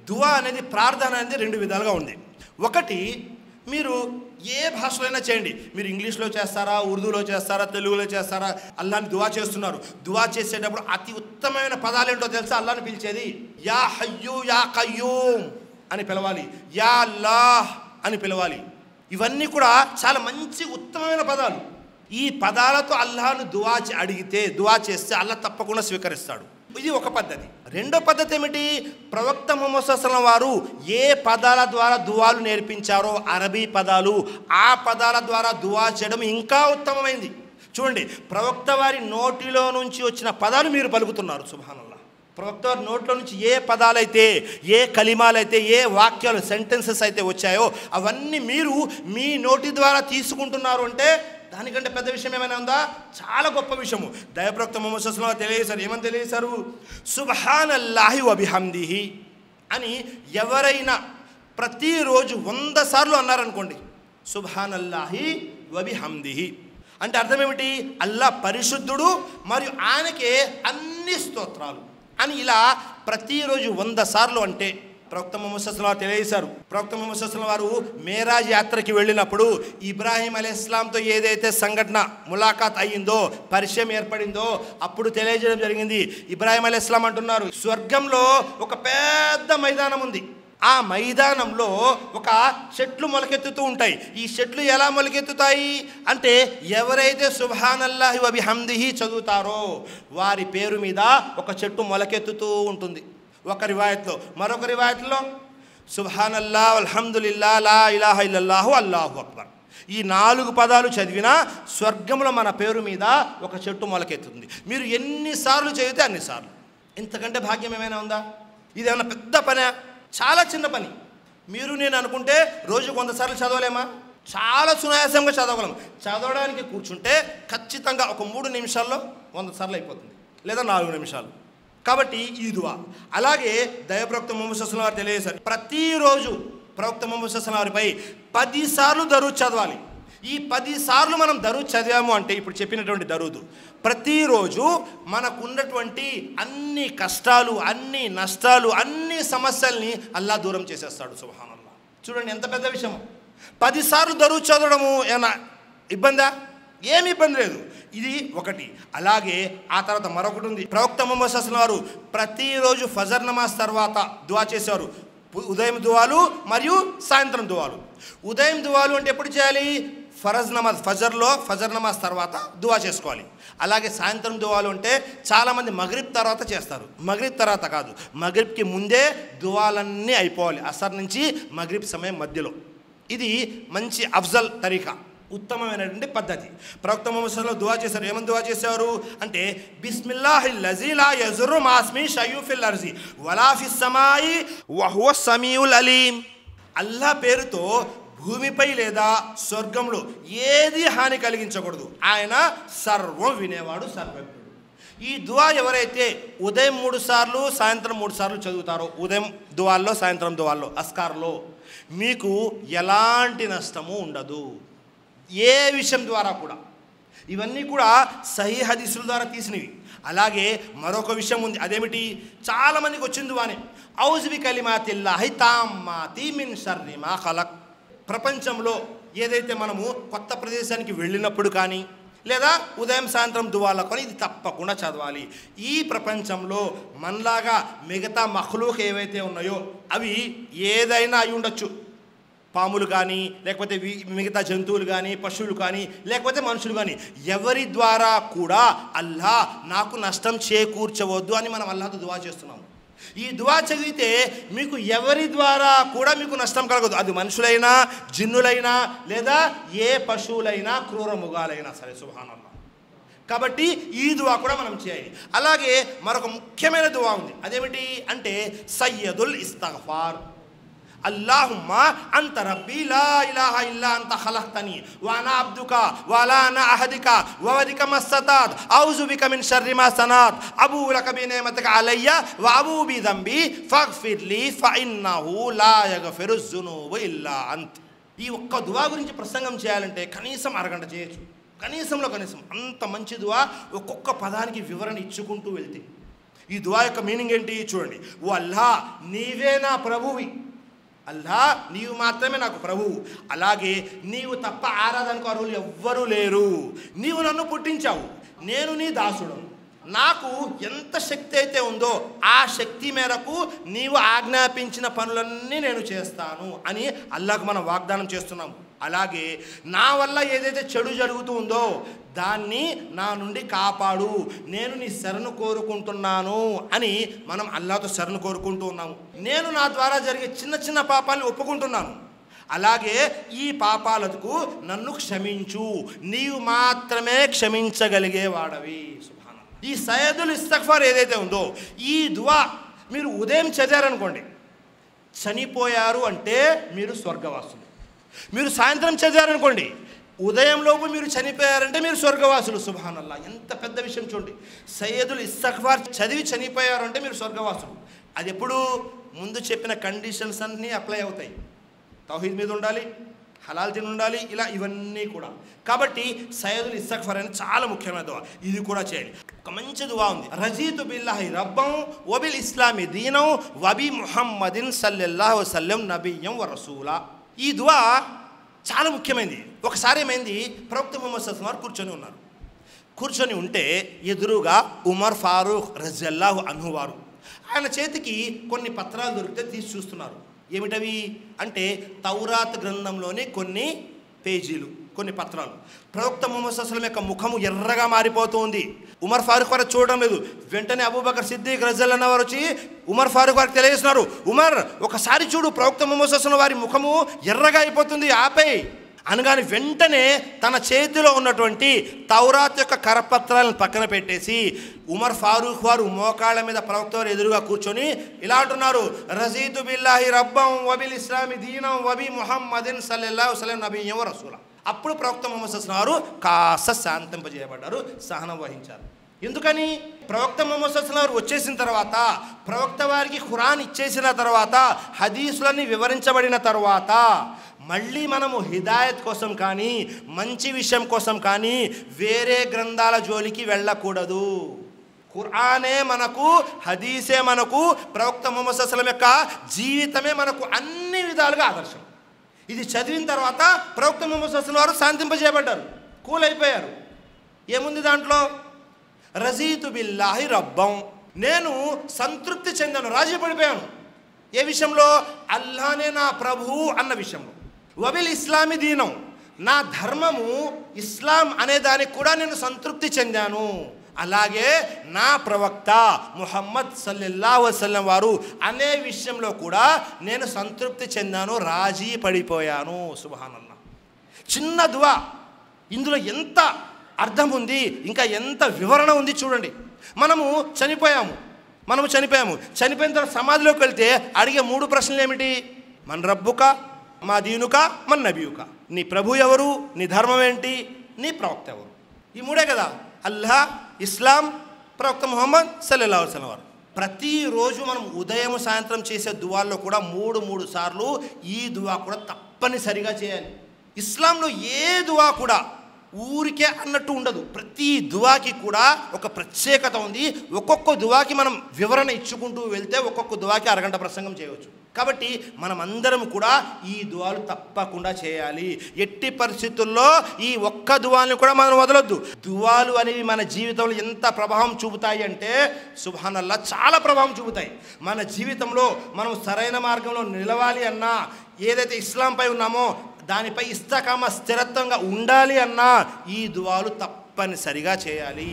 దువా అనేది, ప్రార్థన అనేది రెండు విధాలుగా ఉంది. ఒకటి, మీరు ఏ భాషలో అయినా చేయండి. మీరు ఇంగ్లీష్లో చేస్తారా, ఉర్దూలో చేస్తారా, తెలుగులో చేస్తారా, అల్లాని దువా చేస్తున్నారు. దువా చేసేటప్పుడు అతి ఉత్తమమైన పదాలు ఏంటో తెలుసా? అల్లాని పిలిచేది యా హయ్యూ యా కయ్యూమ్ అని పిలవాలి, యా అల్లాహ్ అని పిలవాలి. ఇవన్నీ కూడా చాలా మంచి ఉత్తమమైన పదాలు. ఈ పదాలతో అల్లాహ్ను దువా చేస్తే అల్లాహ్ తప్పకుండా స్వీకరిస్తాడు. ఇది ఒక పద్ధతి. రెండో పద్ధతి ఏమిటి? ప్రవక్త ముహమ్మద్ సల్లల్లాహు అలైహి వసల్లం వారు ఏ పదాల ద్వారా దువాలు నేర్పించారో, అరబీ పదాలు, ఆ పదాల ద్వారా దువా చేయడం ఇంకా ఉత్తమమైంది. చూడండి, ప్రవక్త వారి నోటిలో నుంచి వచ్చిన పదాలు మీరు పలుకుతున్నారు. సుబ్హానల్లాహ్. ప్రవక్త వారి నోట్లో నుంచి ఏ పదాలైతే, ఏ కలిమాలైతే, ఏ వాక్యాలు, సెంటెన్సెస్ అయితే వచ్చాయో అవన్నీ మీరు మీ నోటి ద్వారా తీసుకుంటున్నారు అంటే దానికంటే పెద్ద విషయం ఏమైనా ఉందా? చాలా గొప్ప విషయము. దైవప్రవక్త ముహమ్మద్ సల్లల్లాహు అలైహి వసల్లం తెలియజేశారు. ఏమని తెలియజేశారు? సుబ్హానల్లాహి వబిహమ్దిహి అని ఎవరైనా ప్రతిరోజు 100 సార్లు అన్నారనుకోండి, సుబ్హానల్లాహి వబిహమ్దిహి అంటే అర్థం ఏమిటి? అల్లాహ్ పరిశుద్ధుడు మరియు ఆయనకే అన్ని స్తోత్రాలు అని ఇలా ప్రతిరోజు 100 సార్లు అంటే ప్రవక్త ముహమ్మద్ సల్లల్లాహు అలైహి వసల్లం తెలియజేశారు. ప్రవక్త ముహమ్మద్ సల్లల్లాహు అలైహి వసల్లం వారు మేరాజ్ యాత్రకి వెళ్ళినప్పుడు ఇబ్రాహీం అలైహిస్సలాంతో ఏదైతే సంఘటన ములాఖాత్ అయ్యిందో, పరిచయం ఏర్పడిందో అప్పుడు తెలియజేయడం జరిగింది. ఇబ్రాహీం అలైహిస్సలాం అంటున్నారు, స్వర్గంలో ఒక పెద్ద మైదానం ఉంది. ఆ మైదానంలో ఒక చెట్లు మొలకెత్తుతూ ఉంటాయి. ఈ చెట్లు ఎలా మొలకెత్తుతాయి అంటే ఎవరైతే సుబ్హానల్లాహి వబిహమ్దిహి చదువుతారో వారి పేరు మీద ఒక చెట్టు మొలకెత్తుతూ ఉంటుంది. ఒక రివాయత్లో, మరొక రివాయత్లో సుబ్హానల్లాహ్ అల్హమ్దులిల్లాహ్ లా ఇలాహ ఇల్లల్లాహు అల్లాహు అక్బర్. ఈ 4 పదాలు చదివినా స్వర్గంలో మన పేరు మీద ఒక చెట్టు మొలకెత్తుతుంది. మీరు ఎన్నిసార్లు చదివితే అన్నిసార్లు. ఇంతకంటే భాగ్యం ఏమైనా ఉందా? ఇదేమన్నా పెద్ద పనే? చాలా చిన్న పని. మీరు నేను అనుకుంటే రోజుకు 100 సార్లు చదవలేమా? చాలా సునాయాసంగా చదవగలం. చదవడానికి కూర్చుంటే ఖచ్చితంగా ఒక 3 నిమిషాల్లో 100 సార్లు అయిపోతుంది, లేదా 4 నిమిషాలు. కాబట్టి ఈ దువా. అలాగే దైవప్రవక్త ముహమ్మద్ సల్లల్లాహు అలైహి వసల్లం తెలియజేశారు, ప్రతిరోజు ప్రవక్త ముహమ్మద్ సల్లల్లాహు అలైహి వసల్లం వారిపై 10 సార్లు దరూద్ చదవాలి. ఈ 10 సార్లు మనం దరూద్ చదివాము అంటే ఇప్పుడు చెప్పినటువంటి దరూద్ ప్రతిరోజు మనకున్నటువంటి అన్ని కష్టాలు, అన్ని నష్టాలు, అన్ని సమస్యల్ని అల్లాహ్ దూరం చేసేస్తాడు. సుబ్హానల్లాహ్. చూడండి ఎంత పెద్ద విషయం. 10 సార్లు దరూద్ చదవడము ఏమన్నా ఇబ్బందా? ఏమి ఇబ్బంది లేదు. ఇది ఒకటి. అలాగే ఆ తర్వాత మరొకటి ఉంది. ప్రవక్త ముహమ్మద్ సల్లల్లాహు అలైహి వసల్లం వారు ప్రతిరోజు ఫజర్ నమాజ్ తర్వాత దువా చేసేవారు. ఉదయం దువాలు మరియు సాయంత్రం దువాలు. ఉదయం దువాలు అంటే ఎప్పుడు చేయాలి? ఫజర్ నమాజ్ తర్వాత దువా చేసుకోవాలి. అలాగే సాయంత్రం దువాలు అంటే చాలామంది మగ్రిబ్ తర్వాత చేస్తారు. మగ్రిబ్ తర్వాత కాదు, మగ్రిబ్కి ముందే దువాలన్నీ అయిపోవాలి. అసర్ నుంచి మగ్రిబ్ సమయం మధ్యలో. ఇది మంచి అఫ్జల్ తరీకా, ఉత్తమమైనటువంటి పద్ధతి. ప్రవక్త ముహమ్మద్ సల్లల్లాహు దువా చేశారు. ఏమని దువా చేశారు అంటే బిస్మిల్లాహిల్లజీ లా యజుర్రు మాస్మి షయ్యు ఫిల్ అర్జి వలా ఫిస్ సమాయి వహువ సమీఉల్ అలీం. అల్లాహ్ పేరుతో భూమిపై లేదా స్వర్గంలో ఏది హాని కలిగించకూడదు. ఆయన సర్వం వినేవాడు, సర్వజ్ఞుడు. ఈ దువా ఎవరైతే ఉదయం 3 సార్లు సాయంత్రం 3 సార్లు చదువుతారో, ఉదయం దువాల్లో సాయంత్రం దువాల్లో అస్కార్లో, మీకు ఎలాంటి నష్టము ఉండదు ఏ విషయం ద్వారా కూడా. ఇవన్నీ కూడా సహీ హదీసుల ద్వారా తీసినవి. అలాగే మరొక విషయం ఉంది. అదేమిటి? చాలామందికి వచ్చింది దువానే, ఔజు బి కలిమాతిల్లాహి తామ్మాతి మిన్ షర్రి మా ఖలక్. ప్రపంచంలో ఏదైతే మనము కొత్త ప్రదేశానికి వెళ్ళినప్పుడు కానీ లేదా ఉదయం సాయంత్రం దువాలో కానీ ఇది తప్పకుండా చదవాలి. ఈ ప్రపంచంలో మనలాగా మిగతా మఖ్లూక్ ఏవైతే ఉన్నాయో అవి ఏదైనా అయి ఉండొచ్చు. పాములు కానీ, లేకపోతే మిగతా జంతువులు కానీ, పశువులు కానీ, లేకపోతే మనుషులు కానీ, ఎవరి ద్వారా కూడా అల్లాహ్ నాకు నష్టం చేకూర్చవద్దు అని మనం అల్లాహ్తో దువా చేస్తున్నాము. ఈ దువా చదివితే మీకు ఎవరి ద్వారా కూడా మీకు నష్టం కలగదు. అది మనుషులైనా, జిన్నులైనా, లేదా ఏ పశువులైనా, క్రూర మృగాలైనా సరే. సుబ్హానల్లాహ్. కాబట్టి ఈ దువా కూడా మనం చేయాలి. అలాగే మరొక ముఖ్యమైన దువా ఉంది. అదేమిటి అంటే సయ్యదుల్ ఇస్తగ్ఫార్. అల్లాహుమ్మా అంత రబ్బీ లా ఇలాహ ఇల్లా అంత ఖలక్తనీ వానా అబ్దుకా వలా అనా అహదికా వవదిక మస్తతాద్ ఔజు బిక మిన్ షర్రి మా సనాద్ అబూ లక బి నిమతిక అలయ్య వ అబూ బి దంబి ఫగ్ఫిర్లీ ఫఇన్నహు లా యగ్ఫిరు జునూబ ఇల్లా అంత్. ఈ ఒక్క దువా గురించి ప్రసంగం చేయాలంటే కనీసం అరగంట చేయొచ్చు. కనీసం అంత మంచి దువా. ఒక్కొక్క పదానికి వివరణ ఇచ్చుకుంటూ వెళ్తే ఈ దువా యొక్క మీనింగ్ ఏంటి చూడండి. ఓ అల్లా, నీవే నా ప్రభువి. అల్లా, నీవు మాత్రమే నాకు ప్రభువు. అలాగే నీవు తప్ప ఆరాధనకు అర్హులు ఎవ్వరూ లేరు. నీవు నన్ను పుట్టించావు, నేను నీ దాసుడను. నాకు ఎంత శక్తి అయితే ఉందో ఆ శక్తి మేరకు నీవు ఆజ్ఞాపించిన పనులన్నీ నేను చేస్తాను అని అల్లాహకు మనం వాగ్దానం చేస్తున్నాము. అలాగే నా వల్ల ఏదైతే చెడు జరుగుతూ ఉందో దాన్ని నా నుండి కాపాడు, నేను నీ శరణు కోరుకుంటున్నాను అని మనం అల్లాహతో శరణు కోరుకుంటూ ఉన్నాము. నేను నా ద్వారా జరిగే చిన్న చిన్న పాపాలను ఒప్పుకుంటున్నాను. అలాగే ఈ పాపాలకు నన్ను క్షమించు, నీవు మాత్రమే క్షమించగలిగేవాడవి. ఈ సయ్యదుల్ ఇస్తగ్ఫార్ ఏదైతే ఉందో ఈ దువా మీరు ఉదయం చదివారనుకోండి, చనిపోయారు అంటే మీరు స్వర్గవాసులు. మీరు సాయంత్రం చదివారనుకోండి, ఉదయంలోపు మీరు చనిపోయారంటే మీరు స్వర్గవాసులు. సుబ్హానల్లా, ఎంత పెద్ద విషయం చూడండి. సయ్యదుల్ ఇస్తగ్ఫార్ చదివి చనిపోయారు అంటే మీరు స్వర్గవాసులు. అది ఎప్పుడు ముందు చెప్పిన కండిషన్స్ అన్నీ అప్లై అవుతాయి. తౌహీద్ మీద ఉండాలి, హలాల్ తిని ఉండాలి, ఇలా ఇవన్నీ కూడా. కాబట్టి సయ్యదుల్ ఇస్తగ్ఫార్ అనేది చాలా ముఖ్యమైన దువా. ఇది కూడా చేయాలి. ఒక మంచి దువా ఉంది. రజీతు బిల్లాహి రబ్బం వబిల్ ఇస్లామి దీనం వబి ముహమ్మదిన్ సల్లల్లాహు అలైహి వసల్లం నబియ్యం వ రసూలా. ఈ దువా చాలా ముఖ్యమైనది. ఒకసారి ఏమైంది, ప్రవక్త ముహమ్మద్ సల్లల్లాహు అలైహి వసల్లం కూర్చొని ఉన్నారు. కూర్చొని ఉంటే ఎదురుగా ఉమర్ ఫారూక్ రజల్లాహు అన్హు వారు, ఆయన చేతికి కొన్ని పత్రాలు దొరికితే తీసి చూస్తున్నారు. ఏమిటవి అంటే తౌరాత్ గ్రంథంలోని కొన్ని పేజీలు, కొన్ని పత్రాలు. ప్రవక్త ముహమ్మద్ సల్లల్లాహు అలైహి వసల్లం యొక్క ముఖము ఎర్రగా మారిపోతుంది. ఉమర్ ఫారూక్ వారు చూడడం లేదు. వెంటనే అబూబకర్ సిద్దిక్ రజల్లాహు వారు వచ్చి ఉమర్ ఫారూక్ వారికి తెలియజేస్తున్నారు, ఉమర్ ఒకసారి చూడు, ప్రవక్త ముహమ్మద్ సల్లల్లాహు అలైహి వసల్లం వారి ముఖము ఎర్రగా అయిపోతుంది, ఆపేయ్ అనగానే వెంటనే తన చేతిలో ఉన్నటువంటి తౌరాత్ యొక్క కరపత్రాలను పక్కన పెట్టేసి ఉమర్ ఫారూక్ వారు మోకాళ్ళ మీద ప్రవక్త వారు ఎదురుగా కూర్చొని ఇలా అంటున్నారు, రజీతు బిల్లాహి రబ్బం వబిల్ ఇస్లామి దీనం వబి ముహమ్మదిన్ సల్లల్లాహు అలైహి వసల్లం నబియ్యం వ రసూలా. అప్పుడు ప్రవక్త ముహమ్మద్ సల్లల్లాహు అలైహి వసల్లం వారు కాస్త శాంతింపజేయబడ్డారు, సహనం వహించారు. ఎందుకని? ప్రవక్త ముహమ్మద్ సల్లల్లాహు అలైహి వసల్లం వచ్చేసిన తర్వాత, ప్రవక్త వారికి ఖురాన్ ఇచ్చేసిన తర్వాత, హదీసులన్నీ వివరించబడిన తర్వాత మళ్ళీ మనము హిదాయత్ కోసం కానీ మంచి విషయం కోసం కానీ వేరే గ్రంథాల జోలికి వెళ్ళకూడదు. ఖురానే మనకు, హదీసే మనకు, ప్రవక్త ముహమ్మద్ సల్లల్లాహు అలైహి వసల్లం యొక్క జీవితమే మనకు అన్ని విధాలుగా ఆదర్శం. ఇది చదివిన తర్వాత ప్రవక్త ముహమ్మద్ సల్లల్లాహు అలైహి వసల్లం వారు శాంతింపజేయబడ్డారు, కూల్ అయిపోయారు. ఏముంది దాంట్లో? రజీతు బిల్లాహి రబ్బం, నేను సంతృప్తి చెందాను, రాజీ పడిపోయాను. ఏ విషయంలో? అల్లానే నా ప్రభువు అన్న విషయంలో. వబిల్ ఇస్లామి దీనం, నా ధర్మము ఇస్లాం అనే దానికి కూడా నేను సంతృప్తి చెందాను. అలాగే నా ప్రవక్త ముహమ్మద్ సల్లల్లాహు అలైహి వసల్లం వారు అనే విషయంలో కూడా నేను సంతృప్తి చెందాను, రాజీ పడిపోయాను. సుబ్హానల్లాహ్. చిన్న దువా, ఇందులో ఎంత అర్థం ఉంది, ఇంకా ఎంత వివరణ ఉంది చూడండి. మనము చనిపోయాము. చనిపోయిన తర్వాత సమాధిలోకి వెళ్తే అడిగే 3 ప్రశ్నలు ఏమిటి? మన రబ్బుక, మా దీనుక, మన నబియుక. నీ ప్రభు ఎవరు, నీ ధర్మం ఏంటి, నీ ప్రవక్త ఎవరు? ఈ 3 కదా. అల్లాహ్, ఇస్లాం, ప్రవక్త ముహమ్మద్ సల్లల్లాహు అలైహి వసల్లం వారు. ప్రతిరోజు మనం ఉదయం సాయంత్రం చేసే దువాల్లో కూడా 3 సార్లు ఈ దువా కూడా తప్పనిసరిగా చేయాలి. ఇస్లాంలో ఏ దువా కూడా ఊరికే అన్నట్టు ఉండదు. ప్రతి దువాకి కూడా ఒక ప్రత్యేకత ఉంది. ఒక్కొక్క దువాకి మనం వివరణ ఇచ్చుకుంటూ వెళ్తే ఒక్కొక్క దువాకి అరగంట ప్రసంగం చేయవచ్చు. కాబట్టి మనం అందరం కూడా ఈ దువాలు తప్పకుండా చేయాలి. ఎట్టి పరిస్థితుల్లో ఈ ఒక్క దువాలను కూడా మనం వదలొద్దు. దువాలు అనేవి మన జీవితంలో ఎంత ప్రభావం చూపుతాయి అంటే సుబ్హానల్లా, చాలా ప్రభావం చూపుతాయి. మన జీవితంలో మనం సరైన మార్గంలో నిలవాలి అన్నా, ఏదైతే ఇస్లాంపై ఉన్నామో దానిపై ఇస్తకామ స్థిరత్వంగా ఉండాలి అన్నా ఈ దువాలు తప్పనిసరిగా చేయాలి.